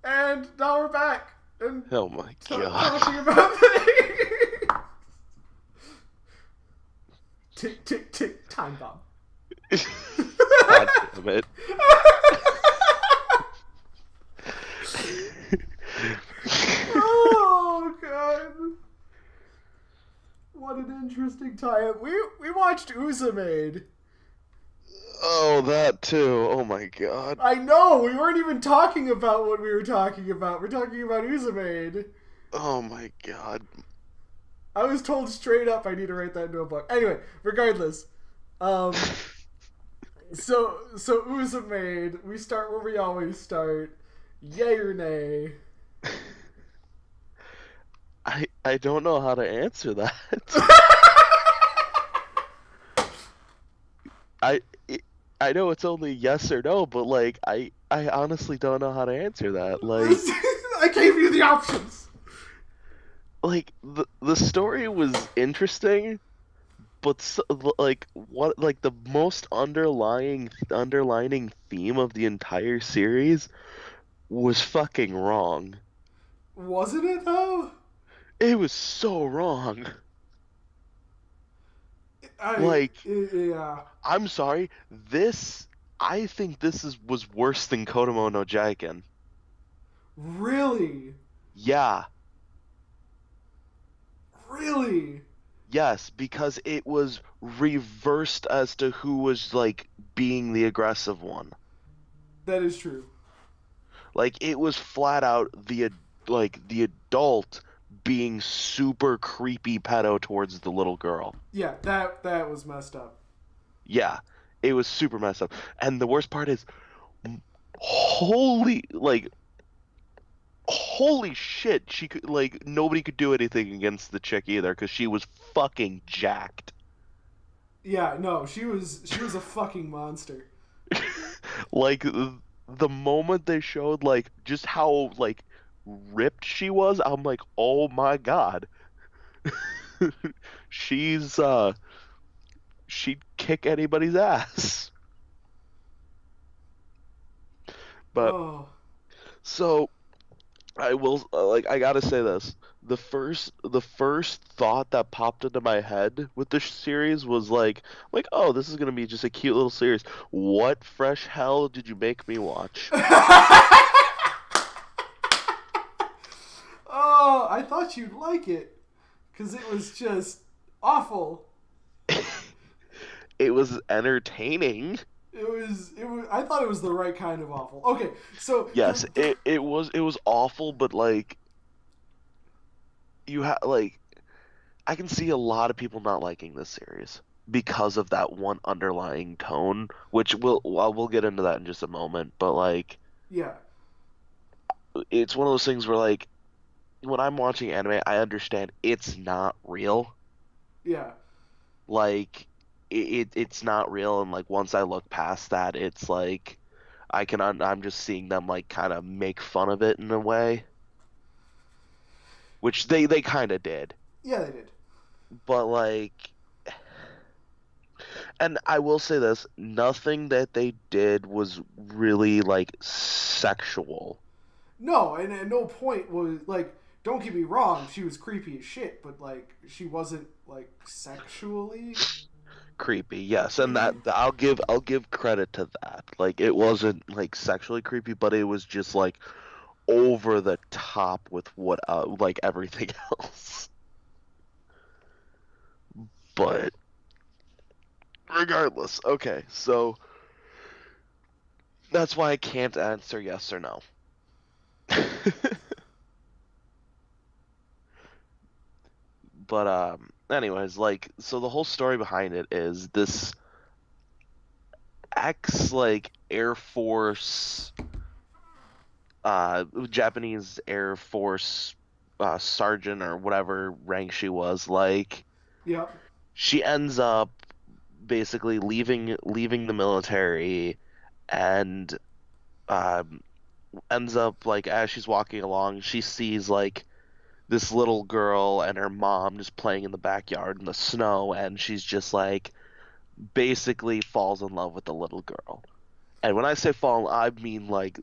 And now we're back and Oh my talking god. about the tick tick tick time bomb. God damn it. Oh god, what an interesting time. We watched UzaMaid. Oh, that too. Oh my god. I know we weren't even talking about what we were talking about. We're talking about UzaMaid. Oh my god. I was told straight up I need to write that into a book. Anyway, regardless, um, so UzaMaid. We start where we always start. Yay or nay? I don't know how to answer that. I I know it's only yes or no, but like I honestly don't know how to answer that. I gave you the options. Like the story was interesting, but like what like the most underlining theme of the entire series was fucking wrong. Wasn't it though? It was so wrong. I Like, yeah. I'm sorry, I think was worse than Kodomo no Jaiken. Really, Yeah, really. yes, because it was reversed as to who was like being the aggressive one. That is true. Like it was flat out the adult being super creepy pedo towards the little girl. Yeah, that was messed up. Yeah, it was super messed up. And the worst part is, holy like holy shit, she could like nobody could do anything against the chick either because she was fucking jacked. Yeah, no, she was a fucking monster. Like the moment they showed like just how like ripped she was, I'm like, oh my god. She's she'd kick anybody's ass. But Oh, so I will like I gotta say this. The first thought that popped into my head with this series was like oh, this is gonna be just a cute little series. What fresh hell did you make me watch? oh, I thought you'd like it because it was just awful. It was entertaining. It was. I thought it was the right kind of awful. Okay, so Yes, it was awful, but like you have like I can see a lot of people not liking this series because of that one underlying tone, which we'll get into that in just a moment. But like, yeah, it's one of those things where like when I'm watching anime, I understand it's not real. yeah, Like, it's not real, and like once I look past that, it's like I'm just seeing them like kind of make fun of it in a way, which they kind of did. yeah. They did. But like and I will say this, nothing that they did was really like sexual. No, and at no point was like. Don't get me wrong, she was creepy as shit, but like she wasn't like sexually Creepy, yes, and creepy. that I'll give credit to that. Like it wasn't like sexually creepy, but it was just like over the top with what like everything else. But regardless, okay, so that's why I can't answer yes or no. But anyways, like so the whole story behind it is this ex like Air Force Japanese Air Force sergeant or whatever rank she was, like Yep. she ends up basically leaving the military and um ends up like as she's walking along she sees like this little girl and her mom just playing in the backyard in the snow, and she's just like basically falls in love with the little girl. And when I say fall, I mean like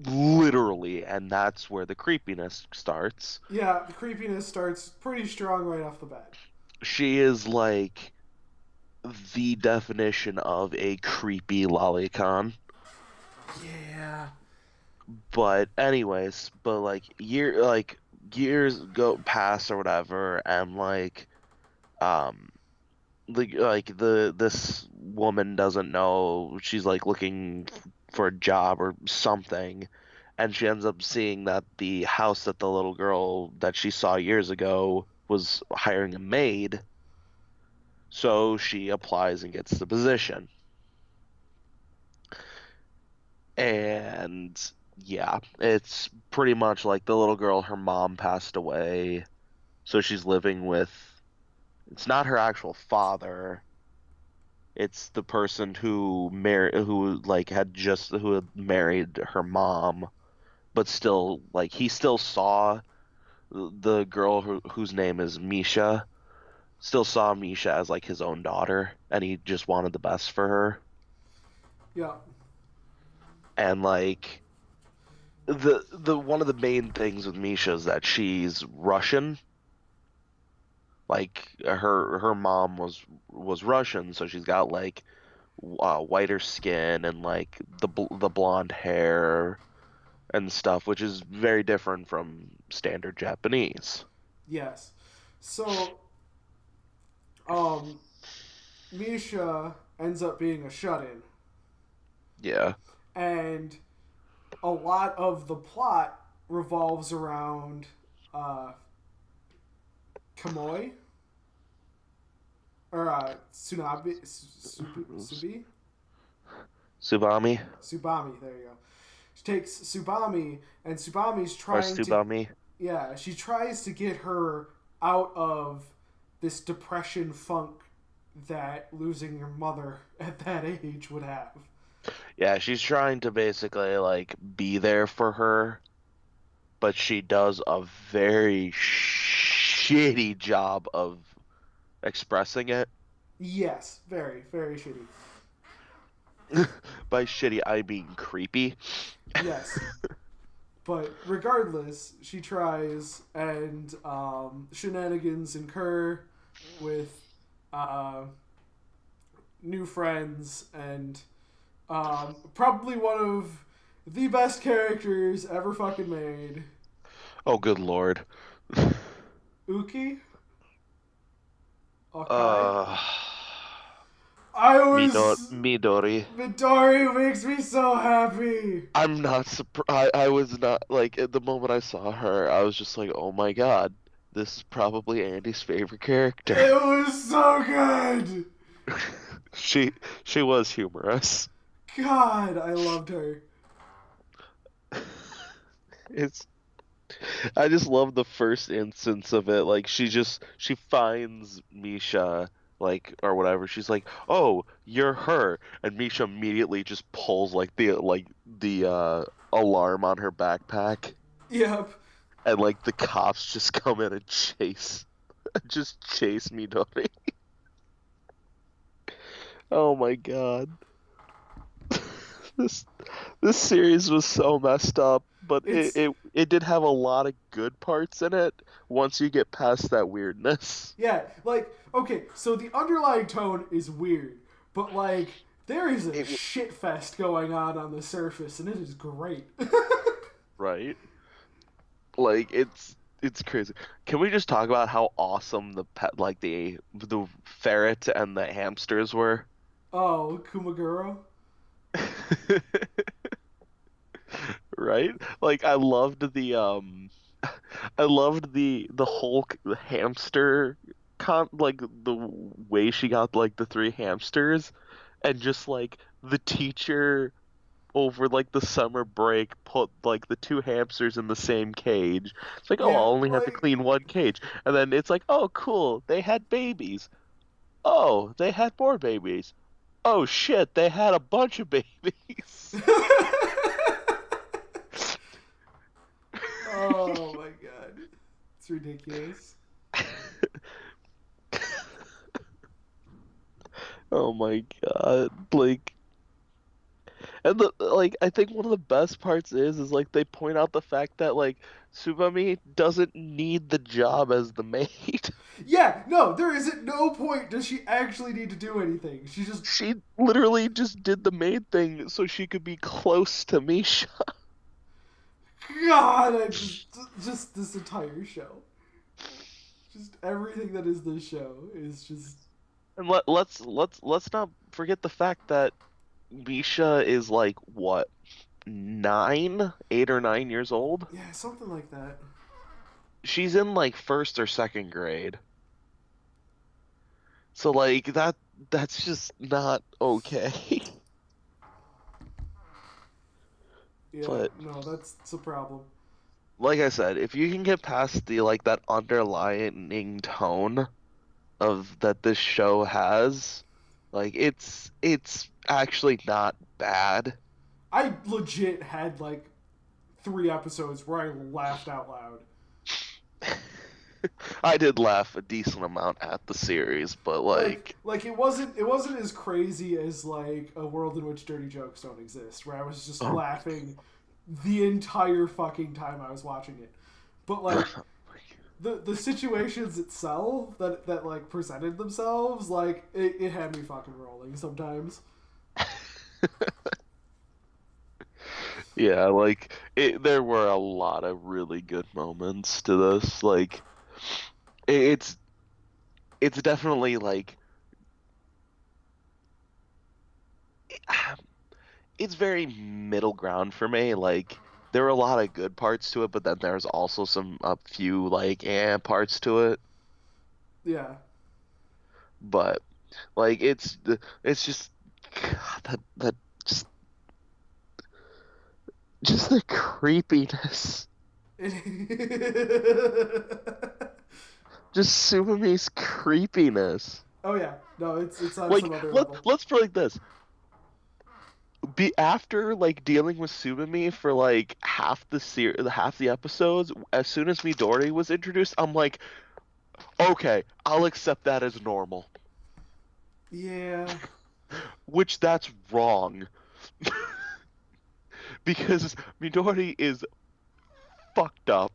literally, and that's where the creepiness starts. Yeah, the creepiness starts pretty strong right off the bat. She is like the definition of a creepy lolicon. Yeah. But anyways, but like years go past or whatever, and um the this woman doesn't know, she's like looking for a job or something, and she ends up seeing that the house that the little girl that she saw years ago was hiring a maid, so she applies and gets the position. And yeah, it's pretty much like the little girl, her mom passed away, so she's living with, it's not her actual father. It's the person who had married her mom, but still like he still saw the girl whose name is Misha, still saw Misha as like his own daughter, and he just wanted the best for her. Yeah. And like the one of the main things with Misha is that she's Russian. Like her mom was Russian, so she's got like whiter skin and like the blonde hair and stuff, which is very different from standard Japanese. Yes. So, um, Misha ends up being a shut-in, Yeah. and a lot of the plot revolves around uh, Kamoi or Subi, Subami Subami. There you go. She takes Subami, and Subami's or trying to, Subami. yeah, she tries to get her out of this depression funk that losing your mother at that age would have. Yeah, she's trying to basically like be there for her, but she does a very shitty job of expressing it. Yes, very, very shitty. By shitty, I mean creepy. Yes. But regardless, she tries, and shenanigans incur with uh, new friends, and probably one of the best characters ever fucking made, Oh, good lord. Uki. Okay. Uh, I was. Midori. Midori makes me so happy. I'm not surprised. I was not like at the moment I saw her, I was just like, oh my god, this is probably Andy's favorite character. It was so good. She she was humorous. God, I loved her. It's I just love the first instance of it. Like she finds Misha like or whatever. She's like, "Oh, you're her," and Misha immediately just pulls like the alarm on her backpack, Yep. and like the cops just come in and just chase Midori. Oh my god. This this series was so messed up, but It's it did have a lot of good parts in it once you get past that weirdness. yeah, like okay, so the underlying tone is weird, but like there is a It, shit fest going on the surface, and it is great. right? Like it's crazy. Can we just talk about how awesome the pet like the ferret and the hamsters were? Oh, Kumaguro. Right? Like I loved the whole hamster like the way she got like the three hamsters, and just like the teacher over like the summer break put like the two hamsters in the same cage. It's like, "Oh, Yeah, I'll only have to like clean one cage." And then it's like, "Oh, cool. They had babies. Oh, they had more babies. Oh shit, they had a bunch of babies." oh my god, it's ridiculous. Oh my god. Like And I think one of the best parts is like they point out the fact that like Tsubame doesn't need the job as the maid. Yeah, no, there is at no point does she actually need to do anything. She just, She literally just did the maid thing so she could be close to Misha. God, just this entire show, just everything that is this show is just, And let's not forget the fact that Misha is like what, 8 or 9 years old. yeah, something like that. She's in like first or second grade. So like that's just not okay. Yeah, But no, that's a problem. like I said, if you can get past the like that underlying tone of that this show has, like it's actually not bad. I legit had like 3 episodes where I laughed out loud. I did laugh a decent amount at the series, but Like it wasn't as crazy as like a world in which dirty jokes don't exist, where I was just oh, laughing the entire fucking time I was watching it. But like the situations itself that like presented themselves, like it had me fucking rolling sometimes. yeah, like there were a lot of really good moments to this. Like it's it's definitely like it's very middle ground for me. Like there were a lot of good parts to it, but then there's also a few like parts to it. Yeah. But like it's just God, that just just the creepiness. Just Sumi's creepiness. Oh yeah, no, it's on Like some other level. let's put it like this. Be after like dealing with Sumimi for like half the episodes, as soon as Midori was introduced, I'm like, okay, I'll accept that as normal. Yeah. Which that's wrong. Because Midori is fucked up.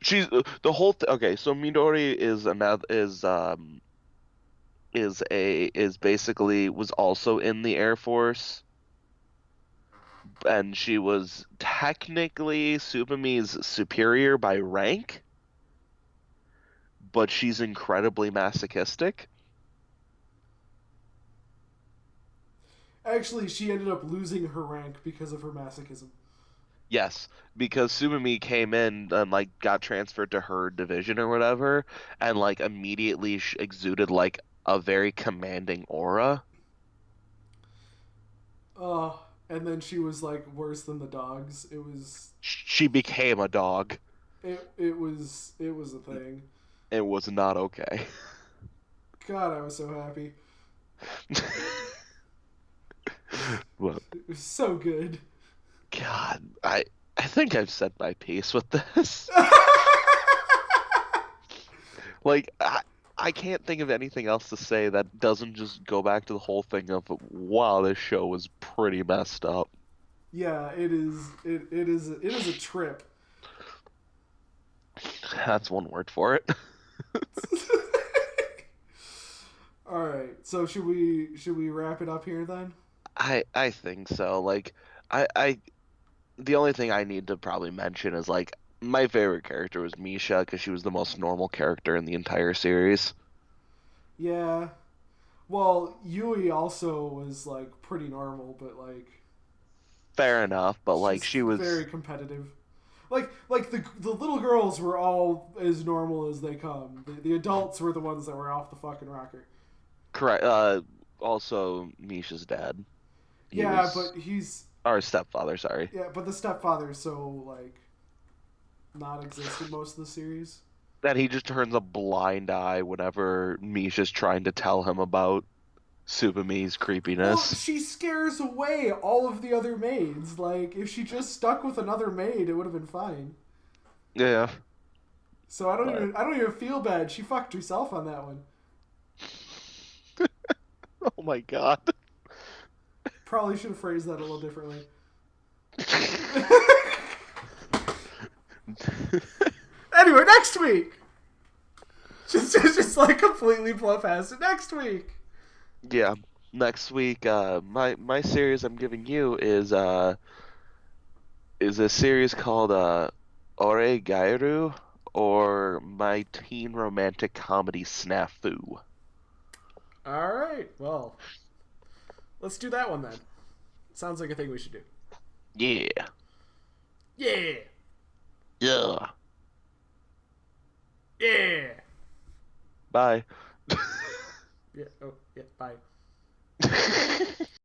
She's the whole okay, so Midori is basically was also in the Air Force, and she was technically Subumi's superior by rank, but she's incredibly masochistic. Actually, she ended up losing her rank because of her masochism. Yes, because Subumi came in and like got transferred to her division or whatever, and like immediately exuded like a very commanding aura. And then she was like worse than the dogs. She became a dog. It was a thing. It was not okay. God, I was so happy. But It was so good. God, I think I've said my piece with this. Like I can't think of anything else to say that doesn't just go back to the whole thing of wow, this show was pretty messed up. Yeah, it is. It is a trip. That's one word for it. All right. So should we wrap it up here then? I think so. Like I the only thing I need to probably mention is like my favorite character was Misha because she was the most normal character in the entire series. Yeah. Well, Yui also was like pretty normal, but like Fair enough, but like she's she was very competitive. Like the little girls were all as normal as they come. The adults were the ones that were off the fucking rocker. correct. Also Misha's dad. He Yeah, was but he's our stepfather, sorry. yeah, but the stepfather's so like not existent most of the series. That he just turns a blind eye whenever Misha's trying to tell him about Subumi's Well, creepiness. she scares away all of the other maids. Like if she just stuck with another maid, it would have been fine. Yeah, So I don't but even I don't even feel bad. She fucked herself on that one. Oh my god. Probably should have phrased that a little differently. Anyway, next week. Just like completely blow past it. Next week. Yeah. Next week, my series I'm giving you is a series called Ore Gairu, or My Teen Romantic Comedy Snafu. All right. Well, let's do that one then. Sounds like a thing we should do. Yeah. Yeah. Yeah. Yeah. Bye. Yeah. Oh, yeah. Bye.